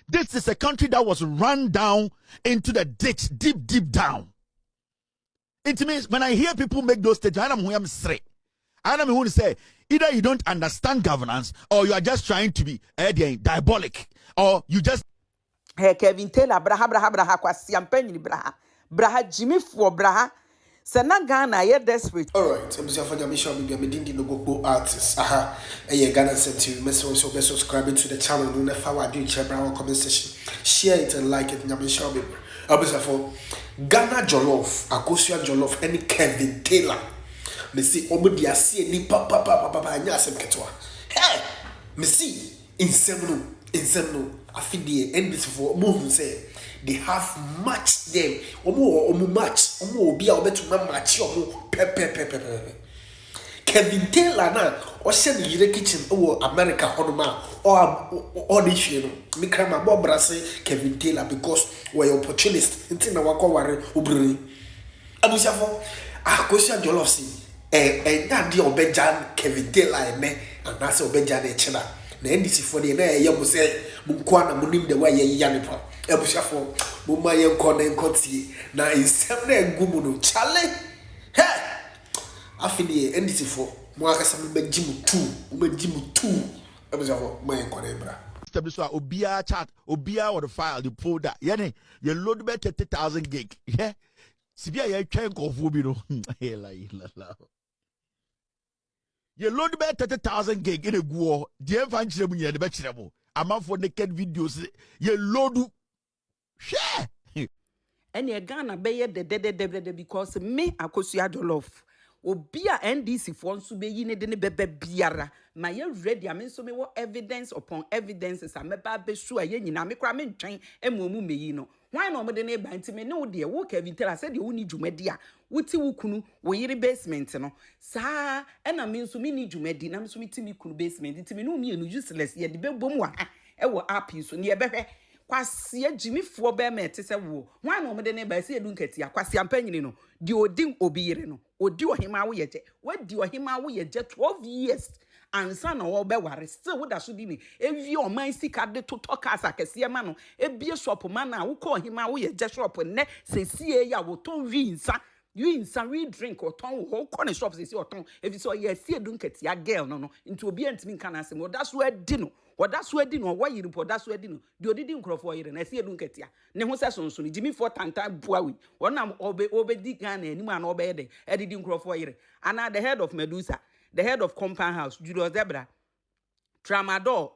This is a country that was run down into the ditch, deep down. It means when I hear people make those statements, I'm straight. I don't want to say either you don't understand governance or you are just trying to be diabolic or you just. Hey, Kelvin Taylor, braha, kwasi ampenyi braha, Jimmy for braha. Sana Ghana, you're desperate. All right, I'm for the mission. I'm a no artist. Aha, and Ghana sent you. Message so subscribing to the channel. No never forward do share our comment section. Share it and like it. I'm sure be. I'm for Ghana Jollof, Akosia Jollof, any Kelvin Taylor. Me see omo see ni papa anya asem ketwa. Hey, me see insemno afidie and this for move say they have match them. Omo match. Omo obi a obetuma match omo pe. Kelvin Taylor na o se ni yire kitchen o America honoma or this shit no. Me krama bo brase Kelvin Taylor because we opportunist. Nti na wako ware obiri. Abusafo akosia jollof si that the obejan Kelvin Taylor me and that's obejan e china. Na NDC for the na yam say munkwa na munim the way ye yanipa. Ebusafo mumma ye nkɔ na nkɔtie na nsɛm na egumu no chale he afidie NDC for mo akasa me bagimu 2 ebusafo mo ye nkɔ na ebra So obia chat obia or the file the folder yene you load be 30,000 gig yeah sibia ye twen nkɔfo bi no you load be 30,000 gig in a guo the fan chire mu ye de be chire mu amafo naked videos you load share. And ye Ghana be de because me Akosua Jollof. Obia NDC for nso be yi ne de ne bebe biara. Ma ye ready am nso me wo evidence upon evidences am ba be so aye nyina me kra me ntwen emuomu meyi no. Why no mo de ne ba nti me ne wo de wo Kelvin Taylor said de wo ni dwumadi a wuti wo kunu wo yiri basement no. Saa e na me nso me ni dwumadi na me nso me ti me kunu basement nti me no me enu useless ye de be bom wa e wo app so ne ye behwe kwasi Jimmy for be me te se wo wan no me de ne ba se edu nkatia kwasi ampanyini no di odi obiyire no odi ohima wo yeje wadi ohima wo yeje 12 years ansa na wo be ware still wo da so di ni evi o man sika de to tokas akese ma no ebie shop ma na wo ko ohima wo yeje shop ne sesie ya wo ton winsa we drink or ton wo ko ne shop sesie o ton evi so ye se edu nkatia girl no nti obi antimi nka na asem wo da so adi no that's where dino why you report that's where dino the odidi nkrofo yire na see edun ketia ne ho se sonso ni Jimmy for tantan buawi wonam obedi Ghana anim ana obe de edidi nkrofo yire ana the head of Medusa the head of Compound House Julius Zebra Tramadol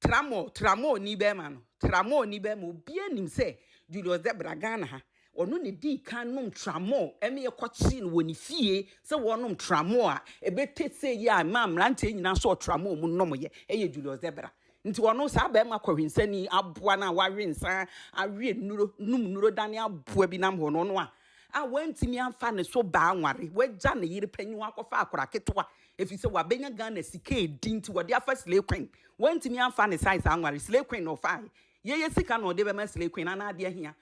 tramo ni be ma no tramo ni be ma obi anim se Julius Zebra Ghana ha ono ne di kan nom tramo eme ye kwachi no woni fie se wonom tramo a ebetese ye a mamrante nyina so tramo mu nom ye eye Julius Zebra nti wono sa ba ma kwahwensani aboa na warensa awie nuro dane aboa bi nam ho no no a wantimi amfa ne so ba anware wagya ne yire panyu akofa akora ketwa efise wabenya Ghana sika edi nti wode afa Slay Queen wantimi amfa ne size anware Slay Queen no fa ye sika no de be ma Slay Queen ana ade ahia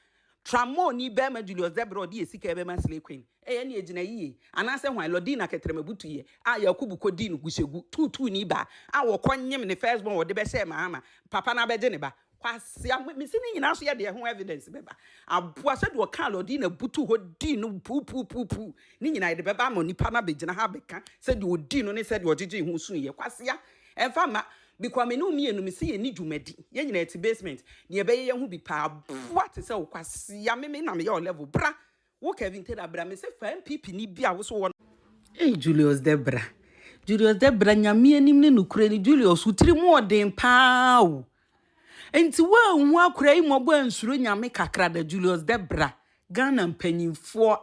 Tramo ni be ma Julius Zebra odi esika be ma Slay Queen eye na ejina yi anase hwan lodina ketremabutu ye Yakubu kodin gushegu tutu ni ba wo konyem ne first born wode be share ma papa na beje ne ba kwase me se ni nyina so ye de ho evidence be ba aboa se de o kan lodina butu ho din no pu ni nyina de be ba ma nipa na begina ha beka se de odi no ne se de ojeje hu sun ye kwase ya emfa ma because me no me enu me se ye ni dwumadi ye nyina eti basement ne ye be ye hu bi pa what se o kwase ya me na me ye level bra wo Kelvin Taylor bra me se fa MPP ni bia wo so won Julius Zebra nyame anim ne nukure ni Julius utiri mu odin pa o enti wa hu akura yi mobo ansuro nyame kakra da Julius Zebra Ghana mpanyimfo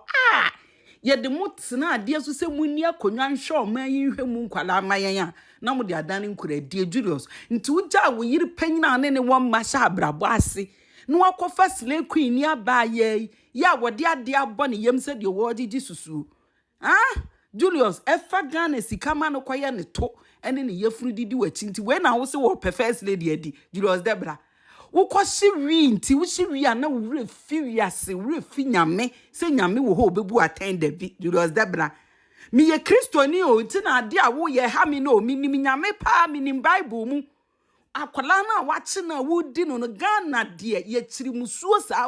ye de motena ade so se munni akonwa nhwe o man yi hwe mu nkwala mayen a na mo de adane nkura die Julius nti uja wo yiri panyina ne wo ma sha abrabo ase no akofa Slay Queen ni abaye ya wode ade abo ne yem se de wo gigi susu Julius efa Ghana sikama no kwaye ne to ene ne yefuru didi wachi nti we na wo se wo first lady adi Julius Zebra wo kwashi wi nti wo shi wi ana wo refi wiase wo refi nyame se nyame wo ho obebu attend bi Julius Zebra mi ye Kristo ni o nti na ade a wo ye ha mi no mi nim nyame pa mi nim Bible mu akwala na wachi na wudi no Ghana de ye chiri musuo saa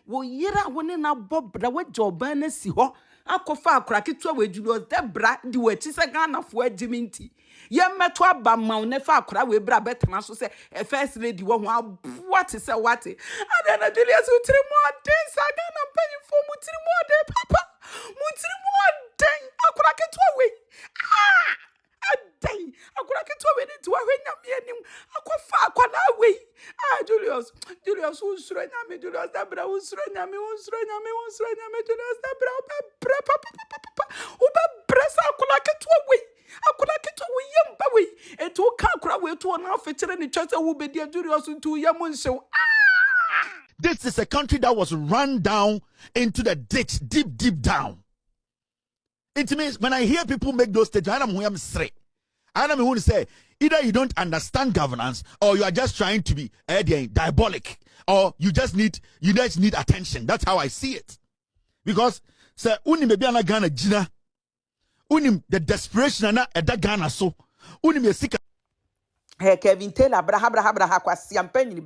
wo yera woni na bobra we joba na si ho akofa akora ketua we Julius Debra di wachi se Ghana fo agiminti ye meto aba maw ne fa akora we bra betena so se first lady wo ho aboa te se wate ada na Julius utiri mo den sa Ghana mpanyimfo mutiri mo den papa mutiri mo den akora ketua we adai akora ketua we ni to ahwe nyame anim akofa akwana we Julius usuro nyame Julius Debra usuro nyame Julius Debra oba presa akora ketua we yemba we eto ka akora we to na afekere ni chese wo bedia Julius ntu yemunhyew. This is a country that was run down into the ditch, deep down. It means when I hear people make those statements, I'm straight. I'm who say either you don't understand governance or you are just trying to be diabolic, or you just need attention. That's how I see it. Because say uni maybe ana Ghana jina, uni the desperation na eda Ghana so uni me sika. Hey Kelvin Taylor braha kwa siampenyi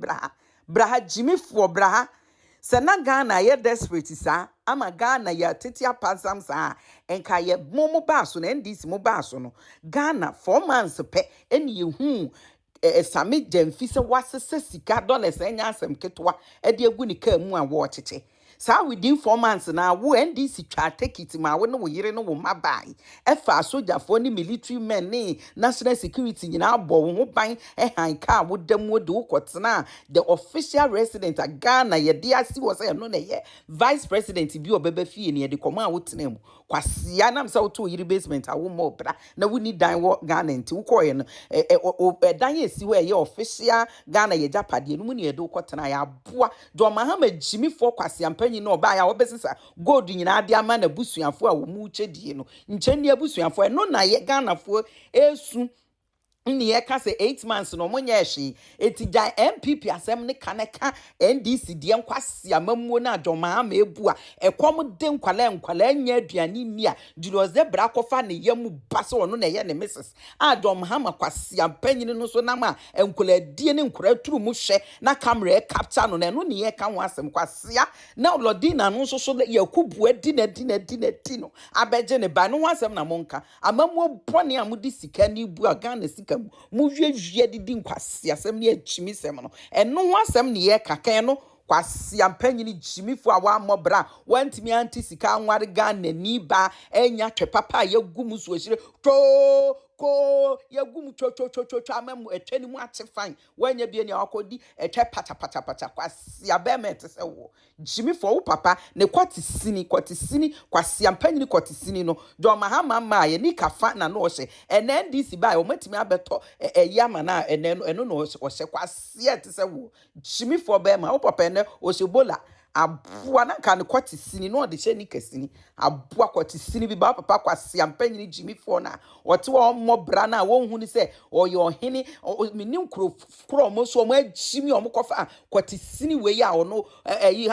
braha Jimmy for braha. Sana Ghana ye desperate sa ama Ghana ya tetia pasam sa enka ye momo baso na ndisi mo baso no Ghana 4 months pe eni hu sami jemfi se wasese sika dollars enya asem ketwa e de egu ni ka mu a wo cheche sa within 4 months na wo NDC twa take it ma wo no wo yire no wo mabai efa soldier for ni military men ni national security nyina abo wo ban han ka wo dam wo de wo kotena the official resident of Ghana ye de asi wo say no na ye vice president bi obeba fie ni ye de komo a wo tena mu kwasia nam say wo to yire basement a wo mo bra na wo ni dan wo Ghana nti wo koye no dan ye si wo ye official Ghana ye japade no mu ni ye de kotena ya aboa do mahama Jimmy for kwasia panyi no ba ya obesisa gold nyina ade ama na busuafo a wo mu chedie no ncheni abusuafo no na ye Ghanafo esu ni ye ka se 8 months no monye hwe etija MPP asem ne kaneka NDC die nkwase amamuo na adoma ama ebu a ekom de nkwala nya aduane ni a Julius Debra kofa ne yam base ono na ye ne Mrs. Adom Hama kwase ampanyini no so na ma enkwala die ne nkwara turu mu hwe na camera capture no na no ne ye ka ho asem kwase na Olodina no so yakubu adi no abeje ne ba no ho asem na monka amamuo bone amudi sika ni bu a Ghana sika mu hwehwe didi nkwase asem ne achimi sem no eno ho asem ne ye kakan no kwase ampanyini Jimifo a wa mobra wantimi anti sika nware Ghana ni ba enya twepapa yagum so hire ko yagum cho amam etwani mu ache fine wanya bia ne akodi etwe pata kwase abemet se wo Jimifo wo papa ne kwatesini kwase ampanyini kwatesini no do mahama ma ye ni kafa na no hye NDC ba o matimi abeto yama na eno no hye kwase etese wo Jimifo be ma wo papa ne osebola abua na kan kwatesini no de hye ni kasini abua kwatesini bi ba papa kwase ampanyini Jimifo na wote wo mobra na wo hu ni se oyo hene menim kro mo so mo agimi o mo kofa kwatesini we ya ono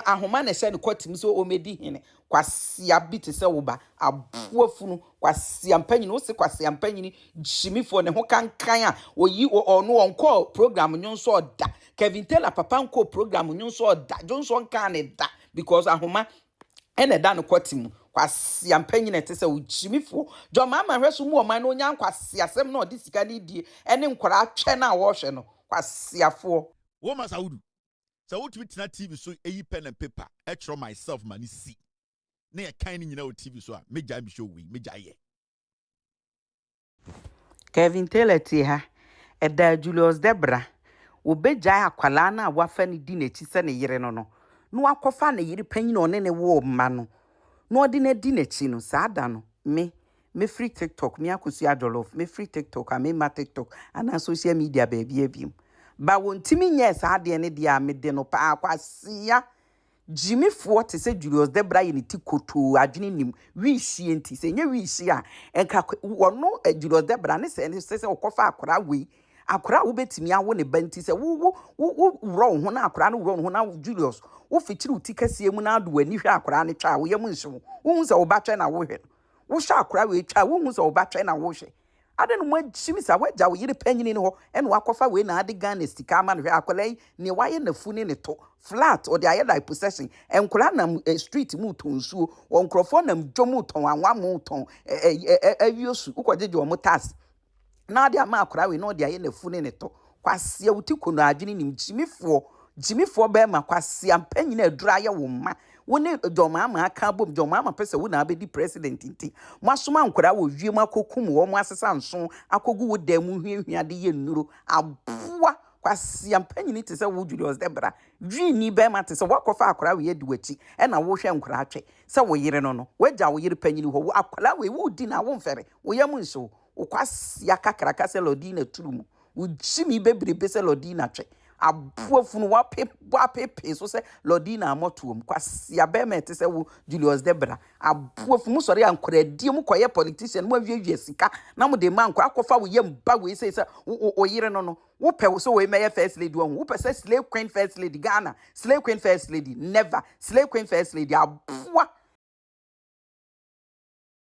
ahoma na hye ne kwatim so o medi hene kwase abite se wo ba abua funu kwase ampanyini wo se kwase ampanyini Jimifo ne ho kankan a oyi ono onko program nyonso oda Kelvin Taylor papa nko program nyonso oda Johnson kan ne da because ahoma ene da no kwatim kwase ampanyini etese wo Jimifo jo mama hweso mu o man no nya kwase asem na odi sika ni die ene nkwara atwe na wo hwe no kwase afo Wo masawudu so what we tina TV so eyi pen and paper etro myself mani see na ye kan ni nyina o TV so a meja bi show we meja ye Kelvin Taylor ti ha eda Julius Debra obeja akwala na wafa ni di nechi se ne yire no no akofa ne yire panyin one ne wo ma no odi na di nechi no saada no me free TikTok me akosi Jollof me free TikTok me ma TikTok ana social media baby ebim ba wontimi nye saade ne dia me de no pa akwasiya Jimifo te se Julius Debra ye ne ti koto adwene nim wi hie enti se nye wi hie a enka wono Julius Debra ne se okofa akora we akora wo betimi awo ne banti se wo ro ho na akora no ro ho na Julius wo fitiri uti kase mu na ado ani hwe akora ne twa wo yem nhwe wo hu se wo ba twa na wo hwe wo hwe akora we twa wo hu se wo ba twa na wo hwe ade no mo chimi sa waja wo yire panyini no ene wakofa we na ade Ghana sika ma no hwe akolai ne waye na fu ne to flat or the aye possession enkola na street mu ton nsuo onkrofo na dwom ton anwa mu ton awiosu ukojeje o mo tax na ade ama akora we no de aye na fu ne to kwase wuti kono adwene nim jimifo be ma kwase ampanyina adura ye wo ma woni joma ama aka bom joma ama pese wo na abedi president nti mwasoma nkora wo wiem akokum wo mo asesa nso akogu wo da mu hwiahwiade ye nnuro aboa kwase ampanyini te se wo Julius Debra dwini be ma te se wakofa akora we yedi wachi e na wo hwe nkora atwe se wo yire no waja wo yire panyini ho wo akola we wo di na wo mfere wo yam nso wo kwase akakraka se lodi na turumu wo jimi bebrebe se lodi na twe abuafunu wapepe so se lodina amotuom kwase abema te se wo Julius Debra abuafumu sori ankoradie mu koye politician mu awie sika na mu de man kwa akofa wo yem ba we se o yire no wo pe so we meye first lady wo pe se slave queen first lady Ghana slave queen first lady never slave queen first lady abua